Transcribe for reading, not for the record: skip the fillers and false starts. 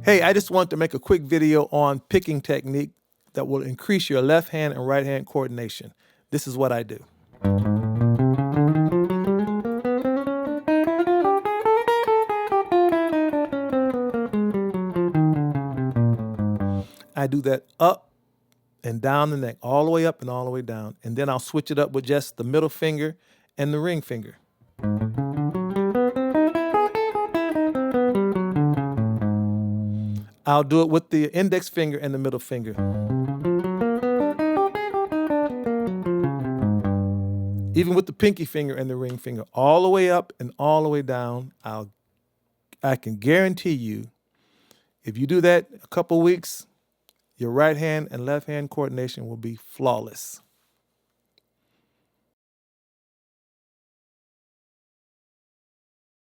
Hey, I just wanted to make a quick video on picking technique that will increase your left hand and right hand coordination. This is what I do. I do that up and down the neck, all the way up and all the way down. And then I'll switch it up with just the middle finger and the ring finger. I'll do it with the index finger and the middle finger. Even with the pinky finger and the ring finger, all the way up and all the way down. I can guarantee you, if you do that a couple weeks, your right hand and left hand coordination will be flawless.